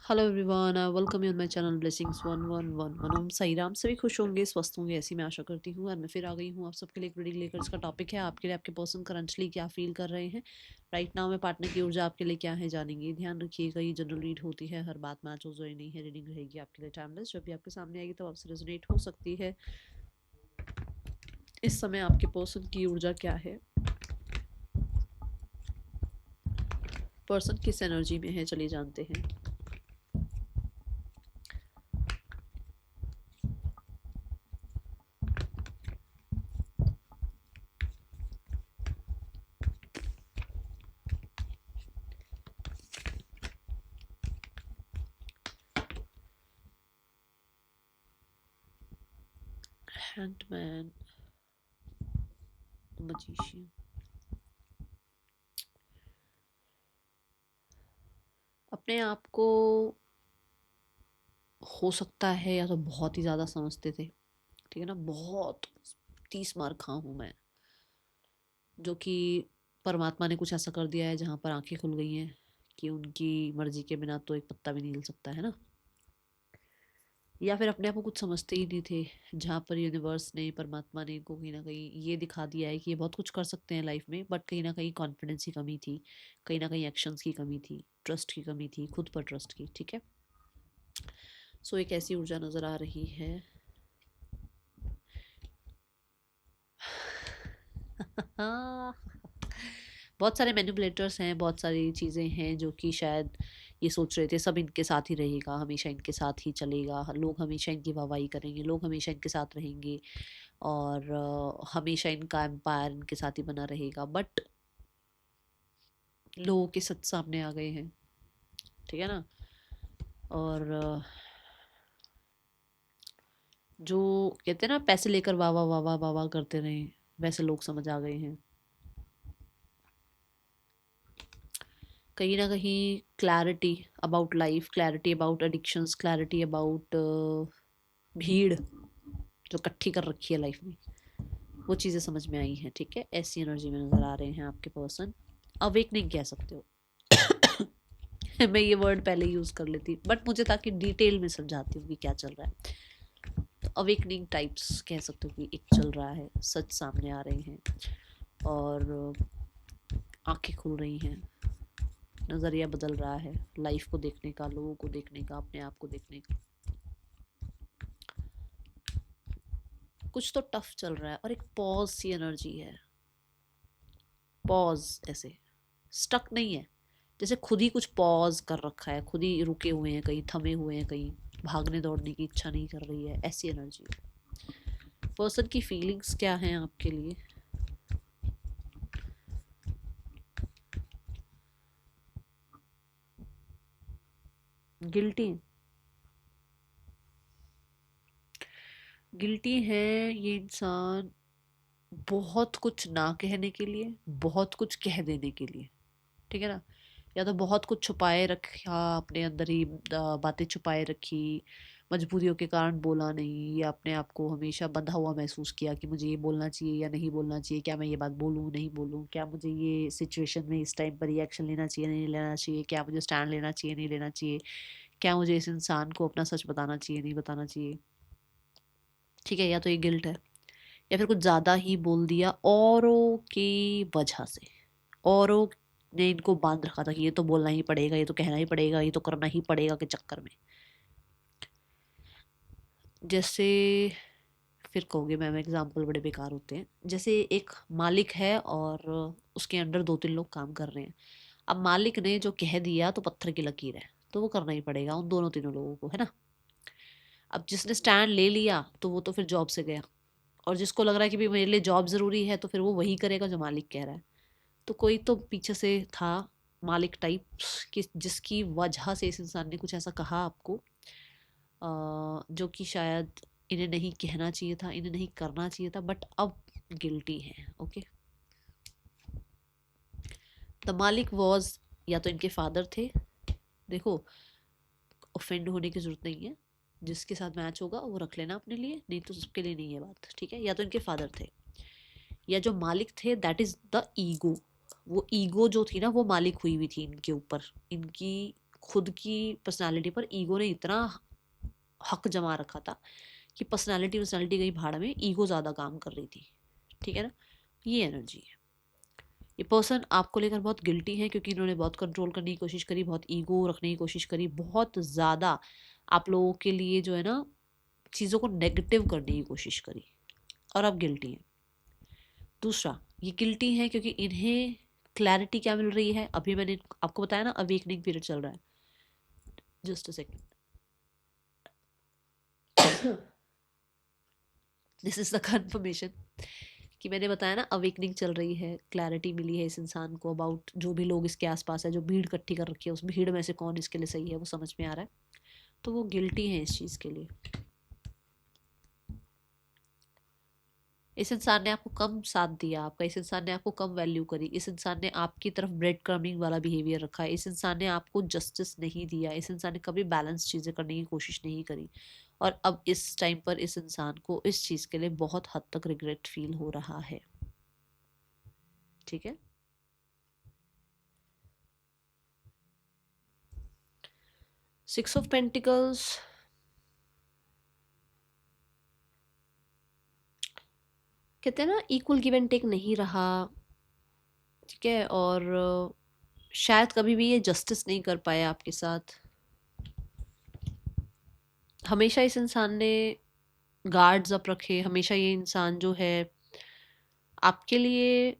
Hello everyone, welcome you on my channel blessings 1111। हम सही राम से भी खुश होंगे, स्वस्थ होंगे, ऐसी मैं आशा करती हूँ। और मैं फिर आ गई हूँ आप सबके लिए एक रीडिंग लेकर। इसका टॉपिक है आपके लिए आपके पर्सन करंटली क्या फील कर रहे हैं राइट नाउ में। पार्टनर की ऊर्जा आपके लिए क्या है जानेंगे। ध्यान रखिएगा, ये जनरल रीड होती है, हर बात मैच हो जो नहीं है। रीडिंग रहेगी आपके लिए टाइमलेस, जब भी आपके सामने आएगी तब आपसे रेजोनेट हो सकती है। इस समय आपके पर्सन की ऊर्जा क्या है, पर्सन किस एनर्जी में है, चलिए जानते हैं। हैंडमैन, मजीशियन। अपने आप को हो सकता है या तो बहुत ही ज़्यादा समझते थे, ठीक है ना, बहुत 30 मार खा हूँ मैं, जो कि परमात्मा ने कुछ ऐसा कर दिया है जहाँ पर आंखें खुल गई हैं कि उनकी मर्जी के बिना तो एक पत्ता भी नहीं हिल सकता है ना। या फिर अपने आप को कुछ समझते ही नहीं थे, जहाँ पर यूनिवर्स ने, परमात्मा ने इनको कहीं ना कहीं ये दिखा दिया है कि ये बहुत कुछ कर सकते हैं लाइफ में, बट कहीं ना कहीं कॉन्फिडेंस की कमी थी, कहीं ना कहीं एक्शंस की कमी थी, ट्रस्ट की कमी थी, खुद पर ट्रस्ट की। ठीक है, सो एक ऐसी ऊर्जा नज़र आ रही है। बहुत सारे मैनिपुलेटर्स हैं, बहुत सारी चीज़ें हैं जो कि शायद ये सोच रहे थे सब इनके साथ ही रहेगा, हमेशा इनके साथ ही चलेगा, लोग हमेशा इनकी वाहवाही करेंगे, लोग हमेशा इनके साथ रहेंगे और हमेशा इनका एम्पायर इनके साथ ही बना रहेगा। बट लोगों के सच सामने आ गए हैं, ठीक है ना। और जो कहते हैं ना, पैसे लेकर वाह वाह वाह वाह वाह वाह करते रहे, वैसे लोग समझ आ गए हैं। कहीं ना कहीं clarity about life, clarity about addictions, clarity about भीड़ जो इकट्ठी कर रखी है लाइफ में, वो चीज़ें समझ में आई हैं। ठीक है, ऐसी एनर्जी में नज़र आ रहे हैं आपके पर्सन। अवेकनिंग कह सकते हो। मैं ये वर्ड पहले यूज़ कर लेती, बट मुझे ताकि डिटेल में समझाती हूँ कि क्या चल रहा है। तो अवेकनिंग टाइप्स कह सकते हो कि एक चल रहा है, सच सामने आ रहे हैं और आंखें खुल रही हैं, नज़रिया बदल रहा है लाइफ को देखने का, लोगों को देखने का, अपने आप को देखने का। कुछ तो टफ चल रहा है और एक पॉज सी एनर्जी है। पॉज, ऐसे स्टक नहीं है, जैसे खुद ही कुछ पॉज कर रखा है, खुद ही रुके हुए हैं, कहीं थमे हुए हैं, कहीं भागने दौड़ने की इच्छा नहीं कर रही है, ऐसी एनर्जी है। पर्सन की फीलिंग्स क्या हैं आपके लिए। गिल्टी, गिल्टी है ये इंसान बहुत कुछ ना कहने के लिए, बहुत कुछ कह देने के लिए, ठीक है ना। या तो बहुत कुछ छुपाए रखा अपने अंदर ही, बातें छुपाए रखी, मजबूरियों के कारण बोला नहीं, या अपने आप को हमेशा बंधा हुआ महसूस किया कि मुझे ये बोलना चाहिए या नहीं बोलना चाहिए, क्या मैं ये बात बोलूँ नहीं बोलूँ, क्या मुझे ये सिचुएशन में इस टाइम पर रिएक्शन लेना चाहिए नहीं लेना चाहिए, क्या मुझे स्टैंड लेना चाहिए नहीं लेना चाहिए, क्या मुझे इस इंसान को अपना सच बताना चाहिए नहीं बताना चाहिए। ठीक है, या तो ये गिल्ट है, या फिर कुछ ज़्यादा ही बोल दिया औरों की वजह से। औरों ने इनको बांध रखा था कि ये तो बोलना ही पड़ेगा, ये तो कहना ही पड़ेगा, ये तो करना ही पड़ेगा के चक्कर में। जैसे, फिर कहोगे मैम एग्जाम्पल बड़े बेकार होते हैं। जैसे एक मालिक है और उसके अंडर 2-3 लोग काम कर रहे हैं। अब मालिक ने जो कह दिया तो पत्थर की लकीर है, तो वो करना ही पड़ेगा उन दोनों तीनों लोगों को, है ना। अब जिसने स्टैंड ले लिया तो वो तो फिर जॉब से गया, और जिसको लग रहा है कि भाई मेरे लिए जॉब ज़रूरी है तो फिर वो वही करेगा जो मालिक कह रहा है। तो कोई तो पीछे से था मालिक टाइप, कि जिसकी वजह से इस इंसान ने कुछ ऐसा कहा आपको, जो कि शायद इन्हें नहीं कहना चाहिए था, इन्हें नहीं करना चाहिए था, बट अब गिल्टी है। ओके, द मालिक वॉज, या तो इनके फादर थे। देखो, ऑफेंड होने की जरूरत नहीं है, जिसके साथ मैच होगा वो रख लेना अपने लिए, नहीं तो सबके लिए नहीं है बात। ठीक है, या तो इनके फादर थे, या जो मालिक थे दैट इज द ईगो। वो ईगो जो थी ना, वो मालिक हुई हुई थी इनके ऊपर, इनकी खुद की पर्सनालिटी पर ईगो ने इतना हक जमा रखा था कि पर्सनालिटी गई भाड़ में, ईगो ज़्यादा काम कर रही थी। ठीक है ना, ये एनर्जी है। ये पर्सन आपको लेकर बहुत गिल्टी है क्योंकि इन्होंने बहुत कंट्रोल करने की कोशिश करी, बहुत ईगो रखने की कोशिश करी, बहुत ज़्यादा आप लोगों के लिए जो है ना चीज़ों को नेगेटिव करने की कोशिश करी, और अब गिल्टी है। दूसरा, ये गिल्टी है क्योंकि इन्हें क्लैरिटी क्या मिल रही है, अभी मैंने आपको बताया ना अवेकनिंग पीरियड चल रहा है। Just a second, this is the confirmation कि मैंने बताया ना अवेकनिंग चल रही है, क्लैरिटी मिली है इस इंसान को अबाउट जो भी लोग इसके आसपास है, जो भीड़ इकट्ठी कर रखी है, उस भीड़ में से कौन इसके लिए सही है वो समझ में आ रहा है, तो वो गिल्टी है इस चीज़ के लिए। इस इंसान ने आपको कम साथ दिया आपका, इस इंसान ने आपको कम वैल्यू करी, इस इंसान ने आपकी तरफ ब्रेड क्रमिंग वाला बिहेवियर रखा है, इस इंसान ने आपको जस्टिस नहीं दिया, इस इंसान ने कभी बैलेंस चीज़ें करने की कोशिश नहीं करी, और अब इस टाइम पर इस इंसान को इस चीज़ के लिए बहुत हद तक रिग्रेट फील हो रहा है। ठीक है, सिक्स ऑफ पेंटिकल्स कहते हैं ना इक्वल गिव एंड टेक नहीं रहा। ठीक है, और शायद कभी भी ये जस्टिस नहीं कर पाया आपके साथ। हमेशा इस इंसान ने गार्ड्स अप रखे, हमेशा ये इंसान जो है आपके लिए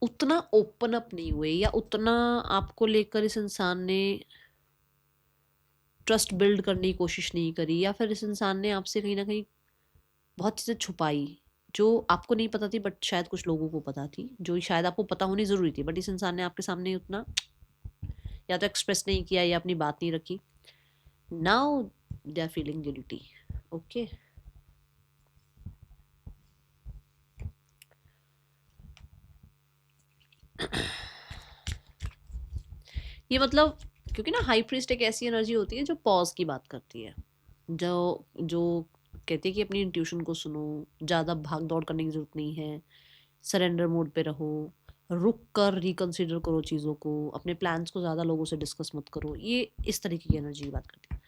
उतना ओपन अप नहीं हुए, या उतना आपको लेकर इस इंसान ने ट्रस्ट बिल्ड करने की कोशिश नहीं करी, या फिर इस इंसान ने आपसे कहीं ना कहीं बहुत चीज़ें छुपाई जो आपको नहीं पता थी, बट शायद कुछ लोगों को पता थी, जो शायद आपको पता होनी ज़रूरी थी, बट इस इंसान ने आपके सामने उतना या तो एक्सप्रेस नहीं किया या अपनी बात नहीं रखी। Now they are feeling guilty. Okay, ये मतलब क्योंकि ना हाई प्रीस्ट एक ऐसी एनर्जी होती है जो पॉज की बात करती है, जो जो कहती है कि अपनी इंट्यूशन को सुनो, ज़्यादा भाग दौड़ करने की जरूरत नहीं है, सरेंडर मोड पे रहो, रुक कर रिकंसिडर करो चीज़ों को, अपने प्लान्स को ज़्यादा लोगों से डिस्कस मत करो, ये इस तरीके की एनर्जी की बात करती है।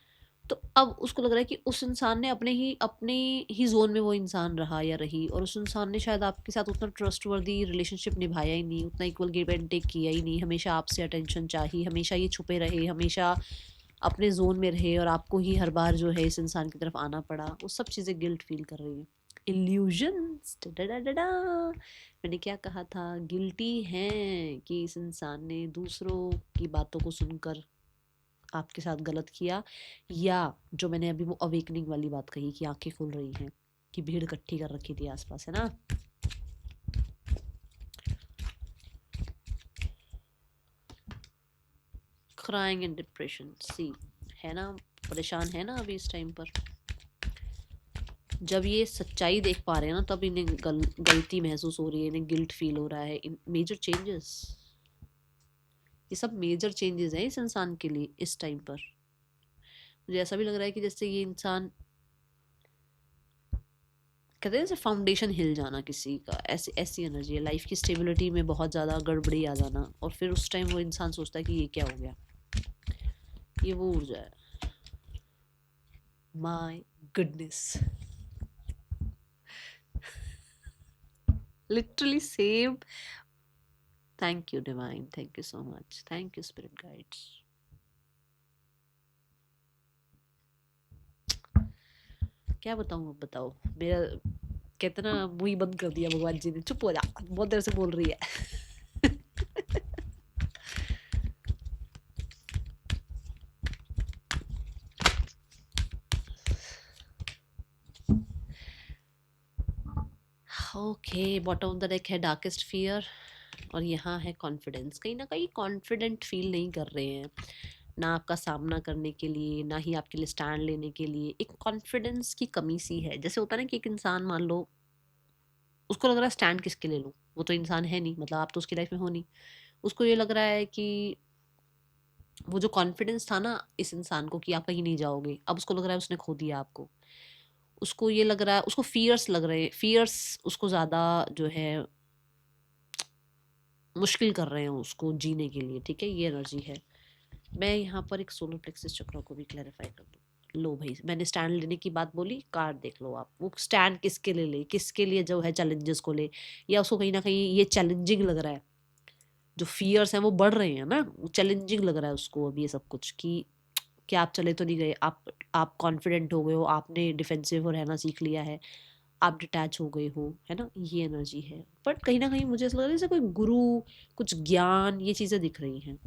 तो अब उसको लग रहा है कि उस इंसान ने अपने ही जोन में वो इंसान रहा या रही, और उस इंसान ने शायद आपके साथ उतना ट्रस्टवर्दी रिलेशनशिप निभाया ही नहीं, उतना इक्वल गिव एंड टेक किया ही नहीं, हमेशा आपसे अटेंशन चाहिए, हमेशा ये छुपे रहे, हमेशा अपने जोन में रहे, और आपको ही हर बार जो है इस इंसान की तरफ आना पड़ा, वो सब चीज़ें गिल्ट फील कर रही है। इल्यूजन्स, मैंने क्या कहा था, गिल्टी है कि इस इंसान ने दूसरों की बातों को सुनकर आपके साथ गलत किया, या जो मैंने अभी वो अवेकनिंग वाली बात कही कि आंखें खुल रही हैं, कि भीड़ इकट्ठी कर रखी थी आसपास, है ना। क्राइंग एंड डिप्रेशन, सी है ना, परेशान है ना अभी इस टाइम पर। जब ये सच्चाई देख पा रहे हैं ना, तब इन्हें गलती महसूस हो रही है, इन्हें गिल्ट फील हो रहा है। इन मेजर चेंजेस, ये सब मेजर चेंजेस हैं इस इंसान के लिए इस टाइम पर। मुझे ऐसा भी लग रहा है कि जैसे ये इंसान, कहते हैं जैसे फाउंडेशन हिल जाना किसी का, ऐसी ऐसी एनर्जी है, लाइफ की स्टेबिलिटी में बहुत ज़्यादा गड़बड़ी आ जाना, और फिर उस टाइम वो इंसान सोचता है कि ये क्या हो गया। ये वो ऊर्जा है। My goodness, literally same. Thank you divine, thank you so much, thank you spirit guides. क्या बताऊँ, अब बताओ, मेरा कितना मुंह ही बंद कर दिया भगवान जी ने, चुप हो जा, बहुत देर से बोल रही है। Okay, bottom of the deck है डार्केस्ट फियर, और यहाँ है कॉन्फिडेंस। कहीं ना कहीं कॉन्फिडेंट फील नहीं कर रहे हैं, ना आपका सामना करने के लिए, ना ही आपके लिए स्टैंड लेने के लिए। एक कॉन्फिडेंस की कमी सी है, जैसे होता है ना कि एक इंसान मान लो उसको लग रहा है स्टैंड किसके ले लूँ, वो तो इंसान है नहीं, मतलब आप तो उसकी लाइफ में हो नहीं। उसको ये लग रहा है कि वो जो कॉन्फिडेंस था ना इस इंसान को कि आप कहीं नहीं जाओगे, अब उसको लग रहा है उसने खो दिया आपको। उसको ये लग रहा है, उसको फियर्स लग रहे हैं, फियर्स उसको ज़्यादा जो है मुश्किल कर रहे हैं उसको जीने के लिए। ठीक है, ये एनर्जी है। मैं यहाँ पर एक सोलर प्लेक्सस चक्र को भी क्लैरिफाई कर दूँ। लो भाई, मैंने स्टैंड लेने की बात बोली, कार्ड देख लो आप, वो स्टैंड किसके लिए ले, किसके लिए जो है चैलेंजेस को ले, या उसको कहीं ना कहीं ये चैलेंजिंग लग रहा है, जो फियर्स हैं वो बढ़ रहे हैं ना, चैलेंजिंग लग रहा है उसको अब ये सब कुछ, कि क्या आप चले तो नहीं गए, आप कॉन्फिडेंट हो गए हो, आपने डिफेंसिव हो रहना सीख लिया है, आप डिटैच हो गए हो, है ना, ये एनर्जी है। बट कहीं ना कहीं मुझे ऐसा लग रहा है जैसे कोई गुरु, कुछ ज्ञान, ये चीज़ें दिख रही हैं।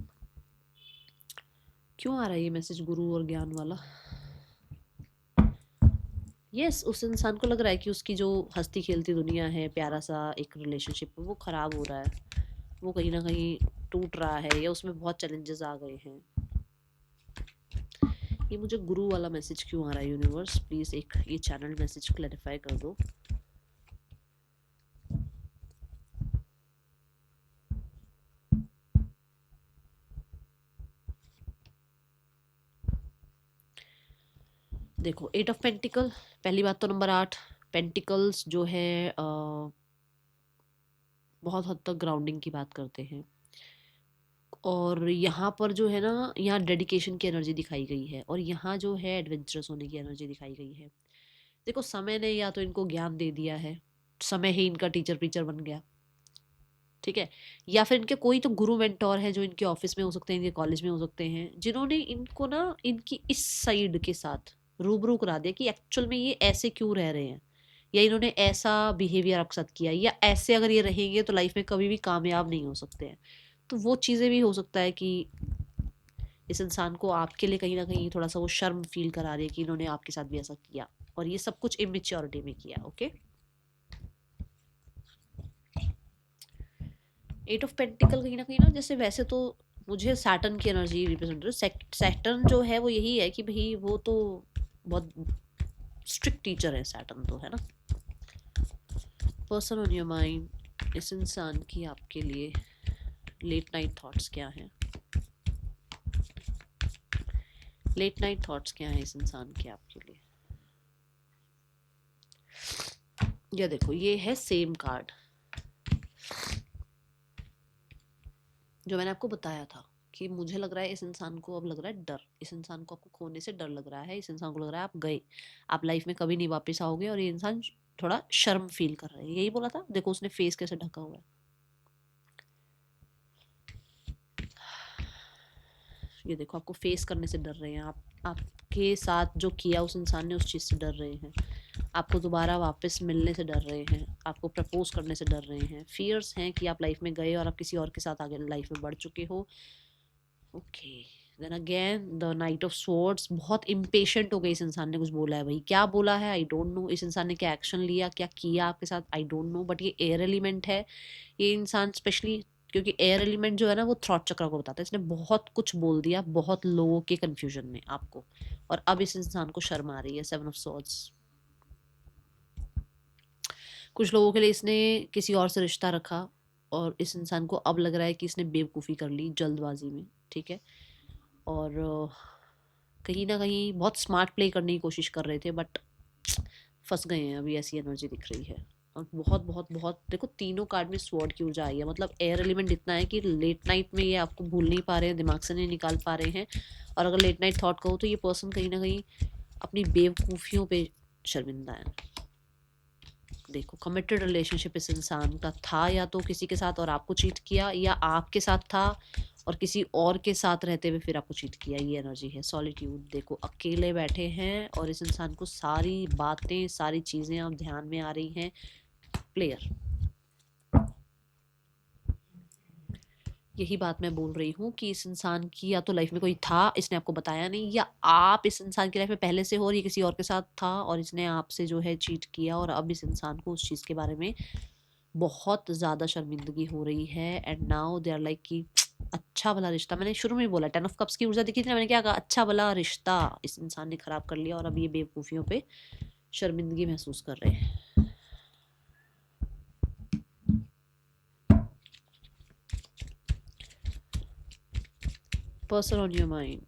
क्यों आ रहा है ये मैसेज गुरु और ज्ञान वाला? यस, उस इंसान को लग रहा है कि उसकी जो हंसती खेलती दुनिया है, प्यारा सा एक रिलेशनशिप, वो ख़राब हो रहा है, वो कहीं ना कहीं टूट रहा है, या उसमें बहुत चैलेंजेस आ गए हैं। ये मुझे गुरु वाला मैसेज क्यों आ रहा है यूनिवर्स? प्लीज़ एक ये चैनल मैसेज क्लैरिफाई कर दो। देखो, 8 ऑफ पेंटिकल, पहली बात तो नंबर 8 पेंटिकल्स जो है बहुत हद तक ग्राउंडिंग की बात करते हैं, और यहाँ पर जो है ना, यहाँ डेडिकेशन की एनर्जी दिखाई गई है, और यहाँ जो है एडवेंचरस होने की एनर्जी दिखाई गई है। देखो, समय ने या तो इनको ज्ञान दे दिया है, समय ही इनका टीचर पीचर बन गया, ठीक है, या फिर इनके कोई तो गुरु मेंटोर है जो इनके ऑफिस में हो सकते हैं, इनके कॉलेज में हो सकते हैं, जिन्होंने इनको ना इनकी इस साइड के साथ रूबरू करा दिया कि एक्चुअल में ये ऐसे क्यों रह रहे हैं, या इन्होंने ऐसा बिहेवियर आपके साथ किया, या ऐसे अगर ये रहेंगे तो लाइफ में कभी भी कामयाब नहीं हो सकते हैं। तो वो चीज़ें भी हो सकता है कि इस इंसान को आपके लिए कहीं ना कहीं थोड़ा सा वो शर्म फील करा रही है कि इन्होंने आपके साथ भी ऐसा किया, और ये सब कुछ इमेच्योरिटी में किया। ओके, 8 ऑफ पेंटिकल कहीं ना कहीं ना, जैसे वैसे तो मुझे सैटर्न की एनर्जी रिप्रेजेंट, सैटर्न जो है वो यही है कि भाई वो तो बहुत स्ट्रिक्ट टीचर है सैटर्न तो, है ना। पर्सन ऑन योर माइंड, इस इंसान की आपके लिए लेट नाइट थॉट्स क्या हैं? लेट नाइट थॉट्स क्या हैं इस इंसान के आपके लिए? ये देखो, ये है सेम कार्ड जो मैंने आपको बताया था, कि मुझे लग रहा है इस इंसान को अब लग रहा है डर, इस इंसान को आपको खोने से डर लग रहा है, इस इंसान को लग रहा है आप गए, आप लाइफ में कभी नहीं वापस आओगे, और ये इंसान थोड़ा शर्म फील कर रहा है। यही बोला था, देखो उसने फेस कैसे ढका हुआ है। ये देखो, आपको फेस करने से डर रहे हैं, आपके साथ जो किया उस इंसान ने उस चीज़ से डर रहे हैं, आपको दोबारा वापस मिलने से डर रहे हैं, आपको प्रपोज करने से डर रहे हैं, फियर्स हैं कि आप लाइफ में गए और आप किसी और के साथ आगे लाइफ में बढ़ चुके हो। Okay, then again the knight of swords, बहुत इम्पेशेंट हो गई इस इंसान ने, कुछ बोला है भाई, क्या बोला है आई डोंट नो, इस इंसान ने क्या एक्शन लिया, क्या किया आपके साथ आई डोंट नो, बट ये एयर एलिमेंट है, ये इंसान स्पेशली, क्योंकि एयर एलिमेंट जो है ना वो थ्रॉट चक्र को बताता है, इसने बहुत कुछ बोल दिया बहुत लोगों के कंफ्यूजन में आपको, और अब इस इंसान को शर्म आ रही है। 7 ऑफ स्वॉर्ड्स, कुछ लोगों के लिए इसने किसी और से रिश्ता रखा, और इस इंसान को अब लग रहा है कि इसने बेवकूफ़ी कर ली जल्दबाजी में, ठीक है, और कहीं ना कहीं बहुत स्मार्ट प्ले करने की कोशिश कर रहे थे, बट फंस गए हैं, अभी ऐसी एनर्जी दिख रही है। और बहुत बहुत बहुत देखो, तीनों कार्ड में स्वॉर्ड की ऊर्जा आई है, मतलब एयर एलिमेंट इतना है कि लेट नाइट में ये आपको भूल नहीं पा रहे हैं, दिमाग से नहीं निकाल पा रहे हैं, और अगर लेट नाइट थॉट कहो तो ये पर्सन कहीं ना कहीं अपनी बेवकूफ़ियों पे शर्मिंदा है। देखो, कमिटेड रिलेशनशिप इस इंसान का था, या तो किसी के साथ और आपको चीट किया, या आपके साथ था और किसी और के साथ रहते हुए फिर आपको चीट किया, ये एनर्जी है। सॉलिट्यूड, देखो अकेले बैठे हैं और इस इंसान को सारी बातें सारी चीज़ें अब ध्यान में आ रही हैं। प्लेयर, यही बात मैं बोल रही हूँ कि इस इंसान की या तो लाइफ में कोई था, इसने आपको बताया नहीं, या आप इस इंसान की लाइफ में पहले से हो और ये किसी और के साथ था और इसने आपसे जो है चीट किया, और अब इस इंसान को उस चीज़ के बारे में बहुत ज़्यादा शर्मिंदगी हो रही है। And now they are like कि अच्छा भला रिश्ता, मैंने शुरू में ही बोला 10 ऑफ कप्स की ऊर्जा दिखी थी ना, मैंने क्या कहा, अच्छा भला रिश्ता इस इंसान ने खराब कर लिया और अब ये बेवकूफ़ियों पे शर्मिंदगी महसूस कर रहे हैं। पर्सन ऑन योर माइंड,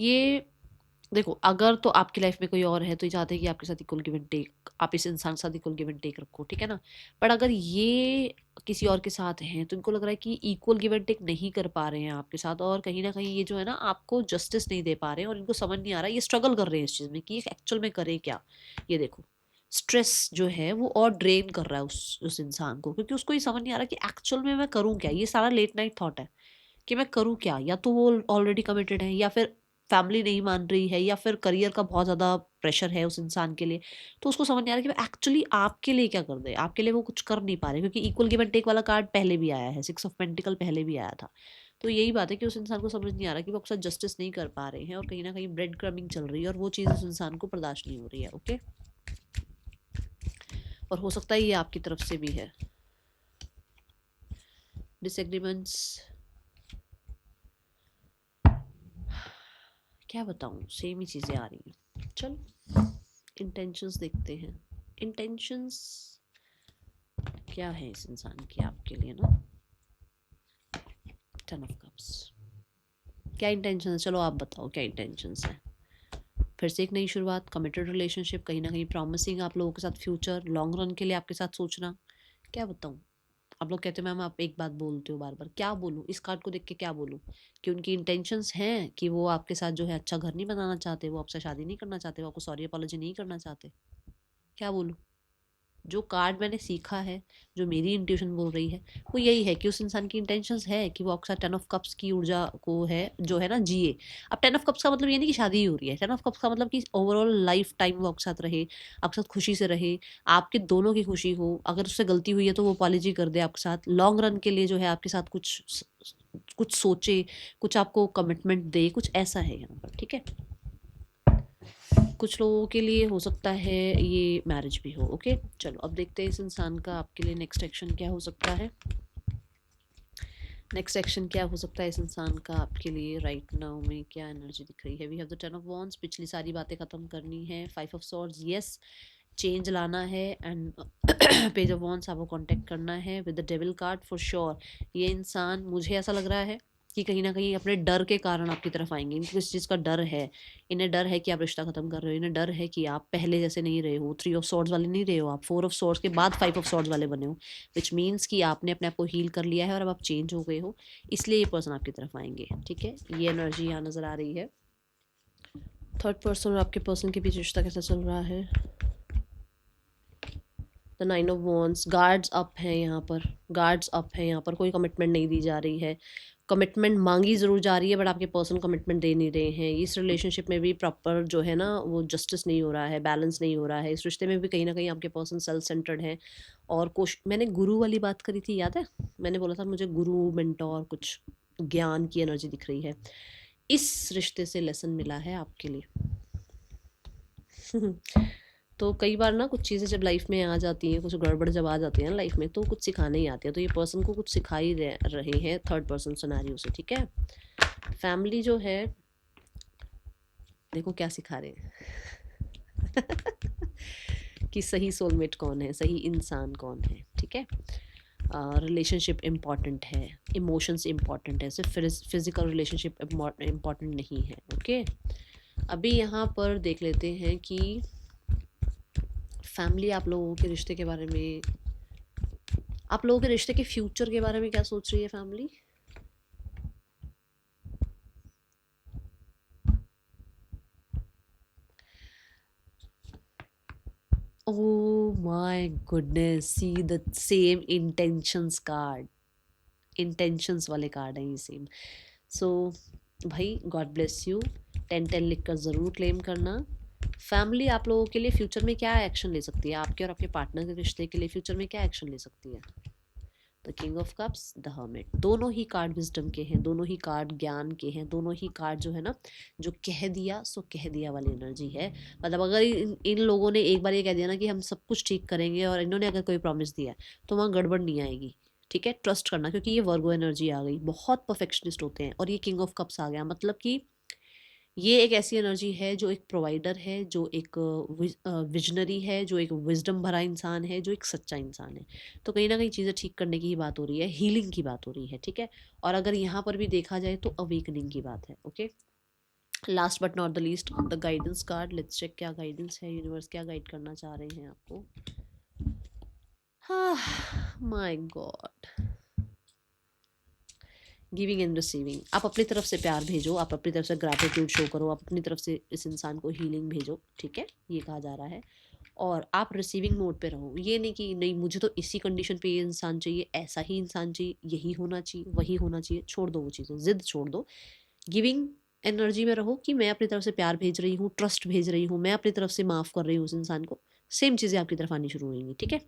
ये देखो, अगर तो आपकी लाइफ में कोई और है तो ये चाहते हैं कि आपके साथ इक्वल गिव एंड टेक, आप इस इंसान के साथ इक्वल गिव एंड टेक रखो, ठीक है ना। पर अगर ये किसी और के साथ हैं तो इनको लग रहा है कि इक्वल गिव एंड टेक नहीं कर पा रहे हैं आपके साथ, और कहीं ना कहीं ये जो है ना आपको जस्टिस नहीं दे पा रहे हैं, और इनको समझ नहीं आ रहा, ये स्ट्रगल कर रहे हैं इस चीज़ में कि ये एक्चुअल में करें क्या। ये देखो, स्ट्रेस जो है वो और ड्रेन कर रहा है उस इंसान को, क्योंकि उसको ये समझ नहीं आ रहा कि एक्चुअल में मैं करूँ क्या। ये सारा लेट नाइट थॉट है कि मैं करूँ क्या, या तो वो ऑलरेडी कमिटेड है, या फिर फैमिली नहीं मान रही है, या फिर करियर का बहुत ज़्यादा प्रेशर है उस इंसान के लिए। तो उसको समझ नहीं आ रहा कि मैं एक्चुअली आपके लिए क्या कर दे, आपके लिए वो कुछ कर नहीं पा रहे, क्योंकि इक्वल गिव एंड टेक वाला कार्ड पहले भी आया है, 6 ऑफ पेंटिकल पहले भी आया था। तो यही बात है कि उस इंसान को समझ नहीं आ रहा कि वो आपके साथ जस्टिस नहीं कर पा रहे हैं, और कहीं ना कहीं ब्रेड क्रमिंग चल रही है, और वो चीज़ उस इंसान को बर्दाश्त नहीं हो रही है। ओके, और हो सकता है ये आपकी तरफ से भी है। डिसएग्रीमेंट्स, क्या बताऊँ, सेम ही चीज़ें आ रही हैं। चलो इंटेंशंस देखते हैं। इंटेंशंस क्या है इस इंसान की आपके लिए ना। 10 ऑफ कप्स, क्या इंटेंशन है, चलो आप बताओ क्या इंटेंशंस है। फिर से एक नई शुरुआत, कमिटेड रिलेशनशिप, कहीं ना कहीं प्रॉमिसिंग आप लोगों के साथ फ्यूचर लॉन्ग रन के लिए आपके साथ सोचना। क्या बताऊँ, आप लोग कहते हैं मैम आप एक बात बोलते हो बार बार, क्या बोलूँ इस कार्ड को देख के, क्या बोलूँ कि उनकी इंटेंशंस हैं कि वो आपके साथ जो है अच्छा घर नहीं बनाना चाहते, वो आपसे शादी नहीं करना चाहते, वो आपको सॉरी अपॉलॉजी नहीं करना चाहते। क्या बोलूँ, जो कार्ड मैंने सीखा है, जो मेरी इंट्यूशन बोल रही है, वो यही है कि उस इंसान की इंटेंशंस है कि वो अक्सर 10 ऑफ कप्स की ऊर्जा को है जो है ना जिए। अब 10 ऑफ कप्स का मतलब ये नहीं कि शादी ही हो रही है, 10 ऑफ कप्स का मतलब कि ओवरऑल लाइफ टाइम वो आपके साथ रहे, आपके साथ खुशी से रहे, आपके दोनों की खुशी हो। अगर उससे गलती हुई है तो वो अपॉलॉजी कर दे आपके साथ, लॉन्ग रन के लिए जो है आपके साथ कुछ सोचे, कुछ आपको कमिटमेंट दे, कुछ ऐसा है यहाँ पर, ठीक है। कुछ लोगों के लिए हो सकता है ये मैरिज भी हो। ओके, चलो अब देखते हैं इस इंसान का आपके लिए नेक्स्ट एक्शन क्या हो सकता है। नेक्स्ट एक्शन क्या हो सकता है इस इंसान का आपके लिए राइट नाउ में, क्या एनर्जी दिख रही है। We have the 10 of wands, पिछली सारी बातें खत्म करनी है। 5 ऑफ सॉर्ड्स, यस चेंज लाना है, एंड पेज ऑफ वॉन्ड्स आपको कांटेक्ट करना है with the devil card for sure. ये इंसान, मुझे ऐसा लग रहा है कि कहीं ना कहीं अपने डर के कारण आपकी तरफ आएंगे। इनको इस चीज़ का डर है, इन्हें डर है कि आप रिश्ता खत्म कर रहे हो, इन्हें डर है कि आप पहले जैसे नहीं रहे हो, 3 ऑफ सॉर्ड्स वाले नहीं रहे हो, आप 4 ऑफ सॉर्ड्स के बाद 5 ऑफ सॉर्ड्स वाले बने हो, विच मीन्स कि आपने अपने आप को हील कर लिया है और अब आप चेंज हो गए हो, इसलिए ये पर्सन आपकी तरफ आएंगे। ठीक है, ये एनर्जी यहाँ नज़र आ रही है। थर्ड पर्सन और आपके पर्सन के बीच रिश्ता कैसा चल रहा है। The 9 of wands, guards up है यहाँ पर, गार्ड्स अप है यहाँ पर, कोई कमिटमेंट नहीं दी जा रही है। कमिटमेंट मांगी ज़रूर जा रही है बट आपके पर्सन कमिटमेंट दे नहीं रहे हैं। इस रिलेशनशिप में भी प्रॉपर जो है ना वो जस्टिस नहीं हो रहा है, बैलेंस नहीं हो रहा है। इस रिश्ते में भी कहीं ना कहीं आपके पर्सन सेल्फ सेंटर्ड है। और मैंने गुरु वाली बात करी थी, याद है, मैंने बोला था मुझे गुरु मेंटोर कुछ ज्ञान की एनर्जी दिख रही है। इस रिश्ते से लेसन मिला है आपके लिए। तो कई बार ना कुछ चीज़ें जब लाइफ में आ जाती हैं, कुछ गड़बड़ जब आ जाती है ना लाइफ में, तो कुछ सिखाने ही आते हैं। तो ये पर्सन को कुछ सिखा ही रहे हैं थर्ड पर्सन सिनेरियो से, ठीक है। फैमिली जो है, देखो क्या सिखा रहे हैं कि सही सोलमेट कौन है, सही इंसान कौन है, ठीक है। रिलेशनशिप इम्पॉर्टेंट है, इमोशंस इम्पॉर्टेंट है, सिर्फ फिजिकल रिलेशनशिप इम्पॉर्टेंट नहीं है। ओके, अभी यहाँ पर देख लेते हैं कि फैमिली आप लोगों के रिश्ते के बारे में, आप लोगों के रिश्ते के फ्यूचर के बारे में क्या सोच रही है family. Oh my goodness, see the same intentions card, intentions वाले कार्ड हैं ये सेम। सो भाई गॉड ब्लेस यू, 10-10 लिख कर ज़रूर क्लेम करना। फैमिली आप लोगों के लिए फ्यूचर में क्या एक्शन ले सकती है, आपके और आपके पार्टनर के रिश्ते के लिए फ्यूचर में क्या एक्शन ले सकती है। The king of cups, the hermit, दोनों ही कार्ड विजडम के हैं, दोनों ही कार्ड ज्ञान के हैं, दोनों ही कार्ड जो है ना, जो कह दिया सो कह दिया वाली एनर्जी है। मतलब अगर इन लोगों ने एक बार ये कह दिया ना कि हम सब कुछ ठीक करेंगे, और इन्होंने अगर कोई प्रॉमिस दिया है तो वहाँ गड़बड़ नहीं आएगी। ठीक है, ट्रस्ट करना, क्योंकि ये वर्गो एनर्जी आ गई, बहुत परफेक्शनिस्ट होते हैं, और ये किंग ऑफ कप्स आ गया, मतलब कि ये एक ऐसी एनर्जी है जो एक प्रोवाइडर है, जो एक विजनरी है, जो एक विजडम भरा इंसान है, जो एक सच्चा इंसान है। तो कहीं ना कहीं चीज़ें ठीक करने की ही बात हो रही है, हीलिंग की बात हो रही है, ठीक है। और अगर यहाँ पर भी देखा जाए तो अवेकनिंग की बात है। Okay, last but not the least, the guidance card. Let's check क्या गाइडेंस है, यूनिवर्स क्या गाइड करना चाह रहे हैं आपको। हाँ, my god, giving and receiving. आप अपनी तरफ से प्यार भेजो, आप अपनी तरफ से ग्रैटिट्यूड शो करो, आप अपनी तरफ से इस इंसान को हीलिंग भेजो, ठीक है, ये कहा जा रहा है। और आप रिसीविंग मोड पे रहो, ये नहीं कि नहीं मुझे तो इसी कंडीशन पे ये इंसान चाहिए, ऐसा ही इंसान चाहिए, यही होना चाहिए, वही होना चाहिए, छोड़ दो वो चीज़ें, जिद छोड़ दो। गिविंग एनर्जी में रहो कि मैं अपनी तरफ से प्यार भेज रही हूँ, ट्रस्ट भेज रही हूँ, मैं अपनी तरफ से माफ़ कर रही हूँ उस इंसान को, सेम चीज़ें आपकी तरफ आनी शुरू होंगी, ठीक है।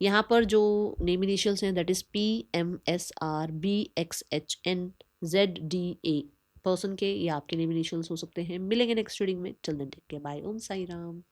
यहाँ पर जो नेम इनिशियल्स हैं दैट इज़ PMSRBXHNZDA, पर्सन के या आपके नेम इनिशियल्स हो सकते हैं। मिलेंगे नेक्स्ट रीडिंग में, चल देन टेक केयर, बाय, ओम साई राम।